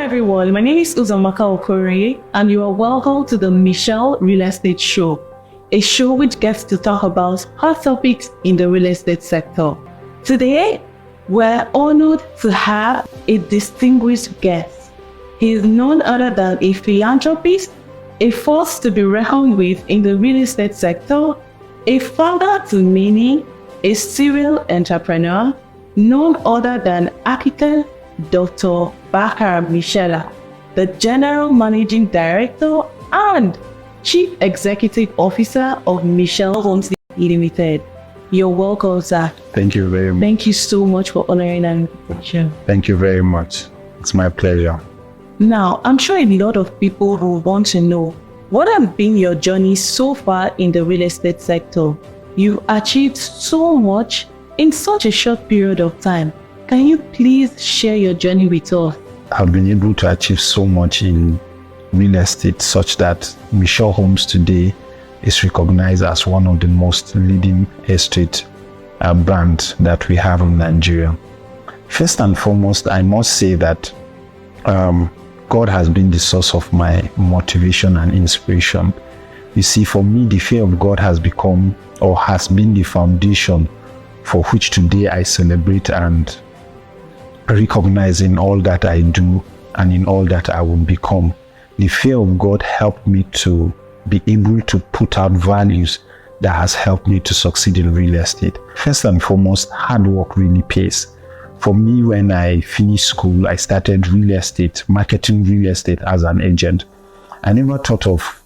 everyone, my name is Uzamaka Okori and you are welcome to the Mshel Real Estate Show, a show which gets to talk about hot topics in the real estate sector. Today, we're honored to have a distinguished guest. He is none other than a philanthropist, a force to be reckoned with in the real estate sector, a father to many, a serial entrepreneur, none other than architect Dr. Barka Mshelia, the General Managing Director and Chief Executive Officer of Mshel Homes Limited. You're welcome, sir. Thank you very much. Thank you so much for honoring our invitation. Thank you very much. It's my pleasure. Now, I'm sure a lot of people will want to know, what has been your journey so far in the real estate sector? You've achieved so much in such a short period of time. Can you please share your journey with us? I've been able to achieve so much in real estate such that Mshel Homes today is recognized as one of the most leading estate brands that we have in Nigeria. First and foremost, I must say that God has been the source of my motivation and inspiration. You see, for me, the fear of God has become or has been the foundation for which today I celebrate and recognize in all that I do and in all that I will become. The fear of God helped me to be able to put out values that has helped me to succeed in real estate. First and foremost, hard work really pays. For me, when I finished school, I started real estate, marketing real estate as an agent. I never thought of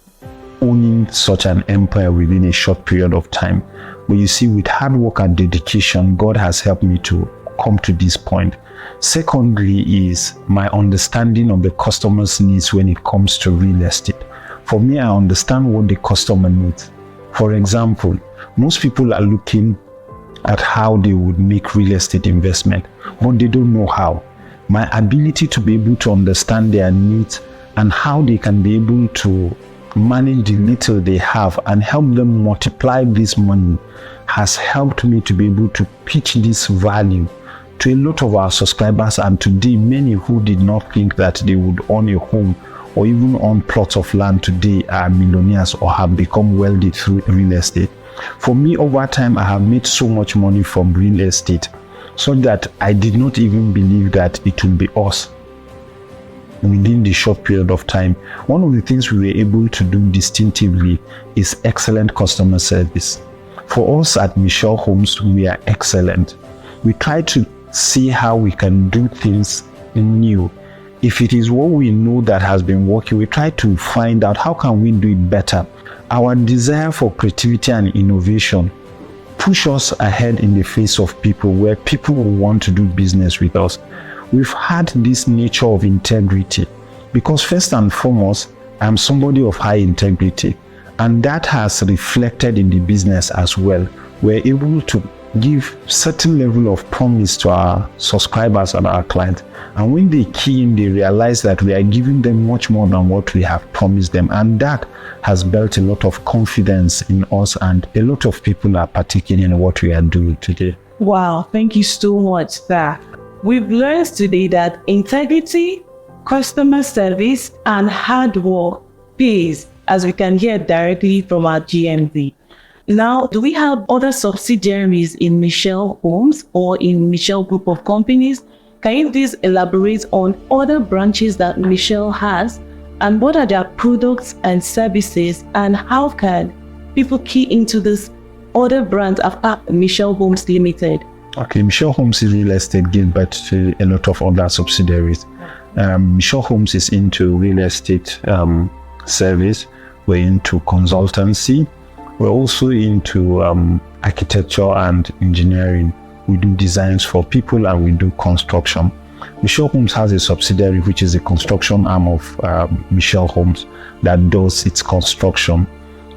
owning such an empire within a short period of time. But you see, with hard work and dedication, God has helped me to come to this point. Secondly is my understanding of the customer's needs when it comes to real estate. For me, I understand what the customer needs. For example, most people are looking at how they would make real estate investment, but they don't know how. My ability to be able to understand their needs and how they can be able to manage the little they have and help them multiply this money has helped me to be able to pitch this value to a lot of our subscribers, and today many who did not think that they would own a home or even own plots of land today are millionaires or have become wealthy through real estate. For me, over time, I have made so much money from real estate so that I did not even believe that it would be us within the short period of time. One of the things we were able to do distinctively is excellent customer service. For us at Mshel Homes, we are excellent. We try to see how we can do things new. If it is what we know that has been working, we try to find out how can we do it better. Our desire for creativity and innovation push us ahead in the face of people where people will want to do business with us. We've had this nature of integrity because first and foremost, I'm somebody of high integrity, and that has reflected in the business as well. We're able to give certain level of promise to our subscribers and our clients, and when they key in, they realize that we are giving them much more than what we have promised them, and that has built a lot of confidence in us, and a lot of people are partaking in what we are doing today. Wow, thank you so much, sir. We've learned today that integrity, customer service, and hard work pays, as we can hear directly from our GMD. Now, do we have other subsidiaries in Mshel Homes or in Mshel Group of Companies? Can you please elaborate on other branches that Mshel has, and what are their products and services, and how can people key into this other brands after Mshel Homes Limited? Okay, Mshel Homes Real Estate gives birth to a lot of other subsidiaries. Mshel Homes is into real estate service. We're into consultancy. We're also into architecture and engineering. We do designs for people and we do construction. Mshel Homes has a subsidiary which is a construction arm of Mshel Homes that does its construction.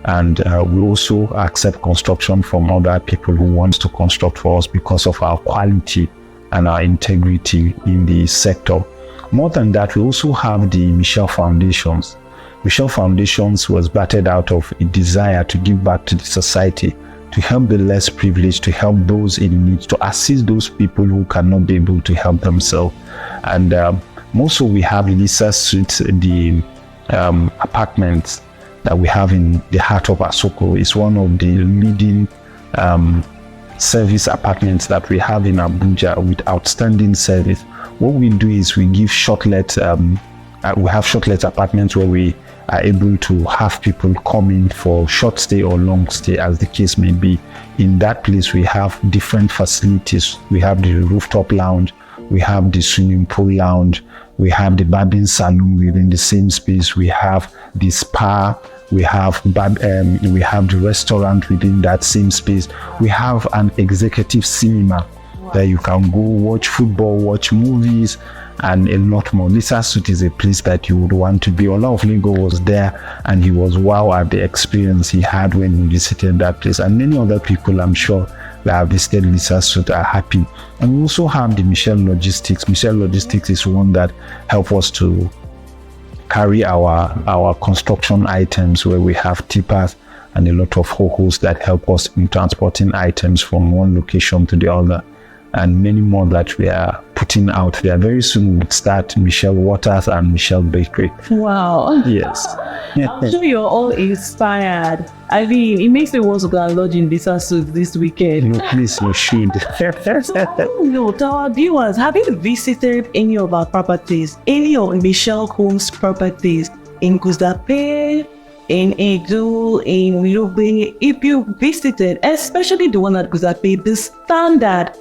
And we also accept construction from other people who want to construct for us because of our quality and our integrity in the sector. More than that, we also have the Mshel Foundations. Mshel Foundations was battered out of a desire to give back to the society, to help the less privileged, to help those in need, to assist those people who cannot be able to help themselves. And Also, we have Lisa Suites, the apartments that we have in the heart of Asoko. It's one of the leading service apartments that we have in Abuja with outstanding service. What we do is we give short-let, we have short-let apartments where we are able to have people come in for short stay or long stay, as the case may be. In that place, we have different facilities. We have the rooftop lounge, we have the swimming pool lounge, we have the barbing salon within the same space, we have the spa, we have the restaurant within that same space. We have an executive cinema that you can go watch football, watch movies, and a lot more. Lisa Suite is a place that you would want to be. Olawufunmi was there and he was wow at the experience he had when he visited that place. And many other people, I'm sure, that have visited Lisa Suite are happy. And we also have the Mshel Logistics. Mshel Logistics is one that helps us to carry our construction items, where we have tippers and a lot of ho-hos that help us in transporting items from one location to the other, and many more that we are putting out there. Very soon we'll start Mshel Waters and Mshel Bakery. Wow. Yes. I'm sure you're all inspired. I mean, it makes me want to go and lodge in Lisa Suite this weekend. No, please, you should. No, to our viewers, have you visited any of our properties, any of Mshel Homes properties in Guzape, in Edu, in Wilobe? If you visited, especially the one at Guzape, the standard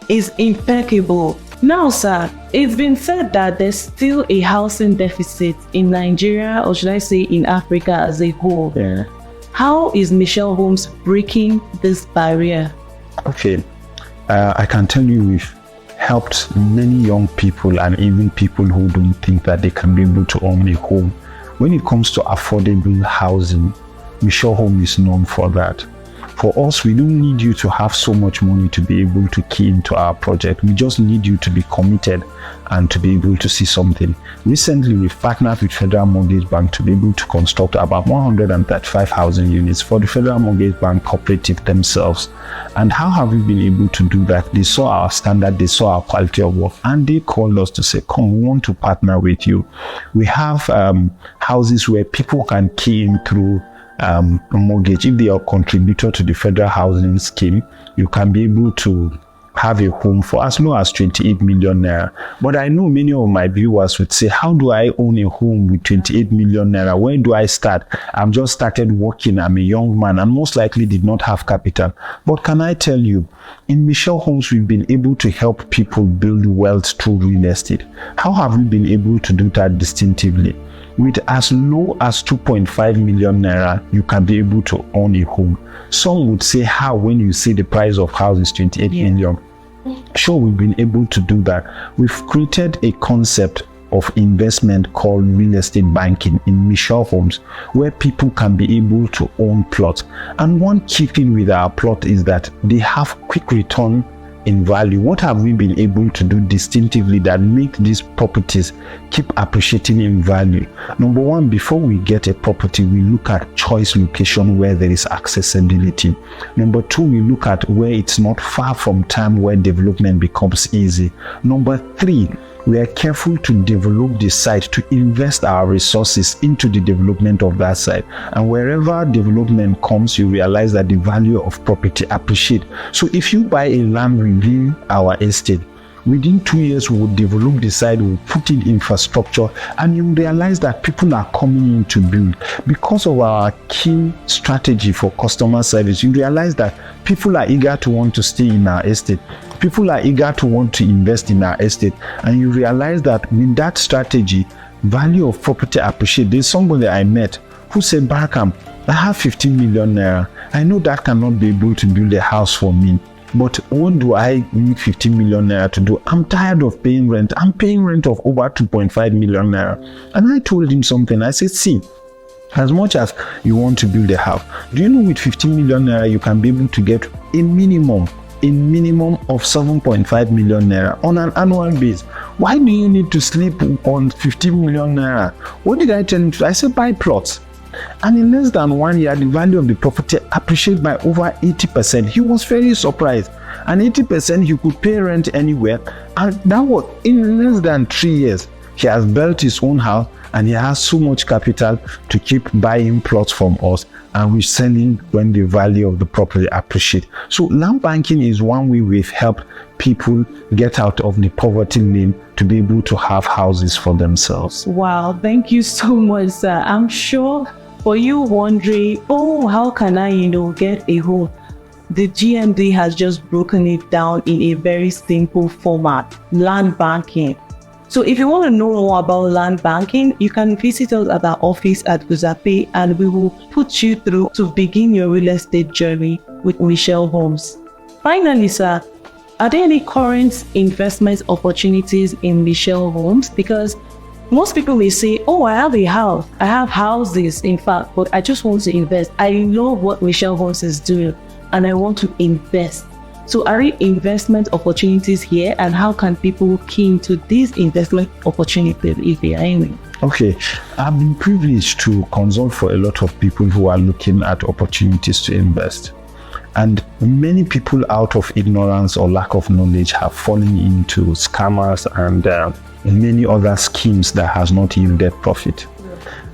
is impeccable. Now, sir, it's been said that there's still a housing deficit in Nigeria, or should I say in Africa as a whole. Yeah. How is Mshel Homes breaking this barrier? Okay, I can tell you we've helped many young people and even people who don't think that they can be able to own a home. When it comes to affordable housing, Mshel Home is known for that. For us, we don't need you to have so much money to be able to key into our project. We just need you to be committed and to be able to see something. Recently, we've partnered with Federal Mortgage Bank to be able to construct about 135 housing units for the Federal Mortgage Bank cooperative themselves. And how have we been able to do that? They saw our standard, they saw our quality of work, and they called us to say, come, we want to partner with you. We have houses where people can key in through a mortgage. If they are a contributor to the federal housing scheme, you can be able to have a home for as low as 28 million naira. But I know many of my viewers would say, how do I own a home with 28 million naira? Where do I start? I've just started working. I'm a young man and most likely did not have capital. But can I tell you, in Mshel Homes, we've been able to help people build wealth through real estate. How have we been able to do that distinctively? With as low as 2.5 million naira, you can be able to own a home. Some would say, how, when you see the price of house is 28 million? Sure, we've been able to do that. We've created a concept of investment called real estate banking in Mshel Homes, where people can be able to own plots. And one key thing with our plot is that they have quick return in value. What have we been able to do distinctively that make these properties keep appreciating in value? Number one, before we get a property, we look at choice location where there is accessibility. Number two, we look at where it's not far from time where development becomes easy. Number three, we are careful to develop the site, to invest our resources into the development of that site. And wherever development comes, you realize that the value of property appreciates. So if you buy a land within our estate, within 2 years, we will develop the site, we will put in infrastructure, and you realize that people are coming in to build. Because of our key strategy for customer service, you realize that people are eager to want to stay in our estate. People are eager to want to invest in our estate. And you realize that with that strategy, value of property appreciates. There's somebody I met who said, Barka, I have 15 million naira. I know that cannot be able to build a house for me. But what do I need 15 million naira to do? I'm tired of paying rent. I'm paying rent of over 2.5 million naira. And I told him something. I said, see, as much as you want to build a house, do you know with 15 million naira, you can be able to get a minimum of 7.5 million naira on an annual basis? Why do you need to sleep on 15 million naira? What did I tell him? I said, buy plots. And in less than 1 year, the value of the property appreciated by over 80%. He was very surprised. And 80%, he could pay rent anywhere. And that was in less than 3 years. He has built his own house and he has so much capital to keep buying plots from us, and we're selling when the value of the property appreciates. So land banking is one way we've helped people get out of the poverty lane to be able to have houses for themselves. Wow, thank you so much, sir. I'm sure for you wondering, oh, how can I, get a home? The GMD has just broken it down in a very simple format: land banking. So if you want to know more about land banking, you can visit us at our office at Guzape, and we will put you through to begin your real estate journey with Mshel Homes. Finally, sir, are there any current investment opportunities in Mshel Homes? Because most people may say, oh, I have a house, I have houses, in fact, but I just want to invest. I love what Mshel Homes is doing and I want to invest. So are there investment opportunities here, and how can people key into these investment opportunities if they are any? Okay, I've been privileged to consult for a lot of people who are looking at opportunities to invest. And many people, out of ignorance or lack of knowledge, have fallen into scammers and many other schemes that has not yielded profit.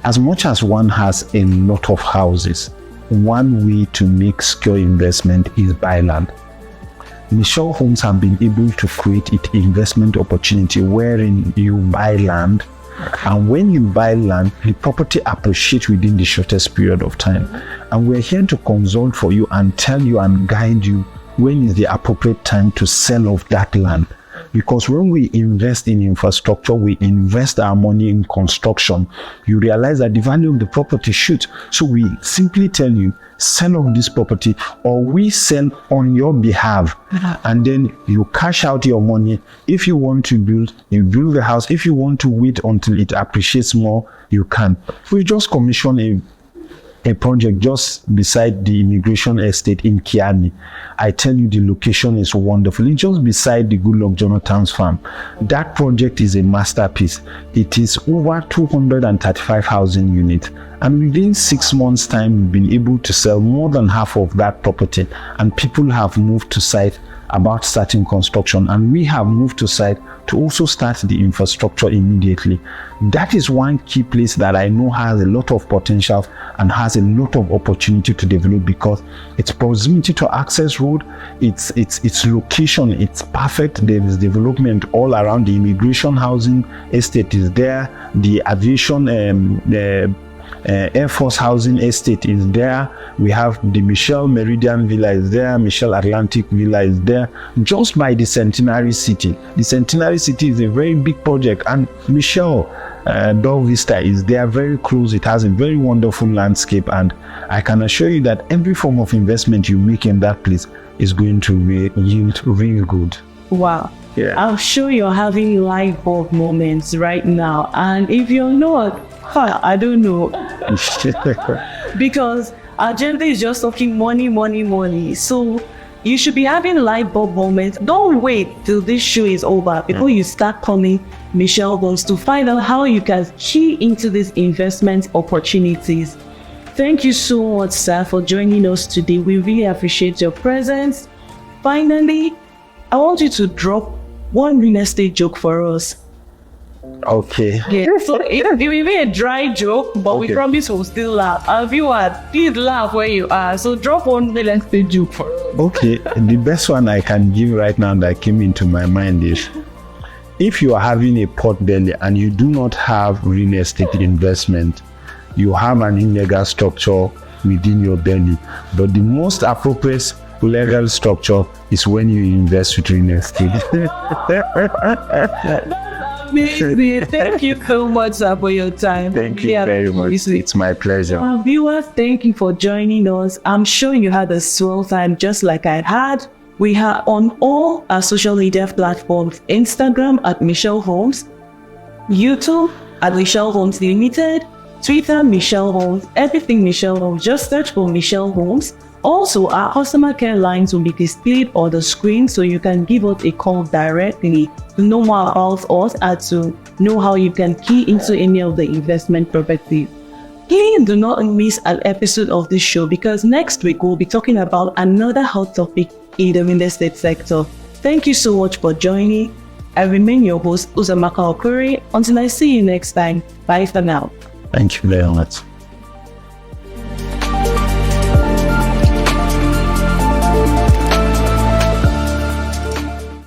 As much as one has a lot of houses, one way to make secure investment is buy land. Mshel Homes have been able to create an investment opportunity wherein you buy land, and when you buy land, the property appreciates within the shortest period of time. And we're here to consult for you and tell you and guide you when is the appropriate time to sell off that land. Because when we invest in infrastructure, we invest our money in construction, you realize that the value of the property shoots. So we simply tell you, sell off this property, or we sell on your behalf, and then you cash out your money. If you want to build, you build the house. If you want to wait until it appreciates more, you can. We just commission a project just beside the immigration estate in Kiani. I tell you, the location is wonderful. It's just beside the Goodluck Jonathan's farm. That project is a masterpiece. It is over 235 housing units. And within 6 months' time, we've been able to sell more than half of that property. And people have moved to site about starting construction. And we have moved to site to also start the infrastructure immediately. That is one key place that I know has a lot of potential and has a lot of opportunity to develop, because its proximity to access road, its location, it's perfect. There is development all around. The immigration housing estate is there. The aviation Air Force housing estate is there. We have the Mshel Meridian Villa is there. Mshel Atlantic Villa is there. Just by the Centenary City. The Centenary City is a very big project, and Mshel Bell Vista is there, very close. It has a very wonderful landscape, and I can assure you that every form of investment you make in that place is going to yield real good. Wow. Yeah. I'm sure you're having light bulb moments right now, and if you're not, I don't know. Because our agenda is just talking money, money, money. So you should be having light bulb moments. Don't wait till this show is over before you start calling Mshel Homes to find out how you can key into these investment opportunities. Thank you so much, sir, for joining us today. We really appreciate your presence. Finally, I want you to drop one real estate joke for us. Okay. Yeah. So it will be a dry joke, but we promise we'll still laugh. Our viewers, please laugh where you are. So drop one real estate joke for us. Okay. The best one I can give right now that came into my mind is, if you are having a pot belly and you do not have real estate investment, you have an illegal structure within your belly. But the most appropriate legal structure is when you invest with real estate. Thank you so much, sir, for your time. Thank you very much. It's my pleasure. Our viewers, thank you for joining us. I'm sure you had a swell time just like I had. We are on all our social media platforms: Instagram at Mshel Homes, YouTube at Mshel Homes Limited, Twitter Mshel Homes, everything Mshel Homes. Just search for Mshel Homes. Also, our customer care lines will be displayed on the screen, so you can give us a call directly to know more about us and to know how you can key into any of the investment properties. Please do not miss an episode of this show, because next week we'll be talking about another hot topic in the real estate sector. Thank you so much for joining. I remain your host, Uzamaka Okuri. Until I see you next time, bye for now. Thank you very much.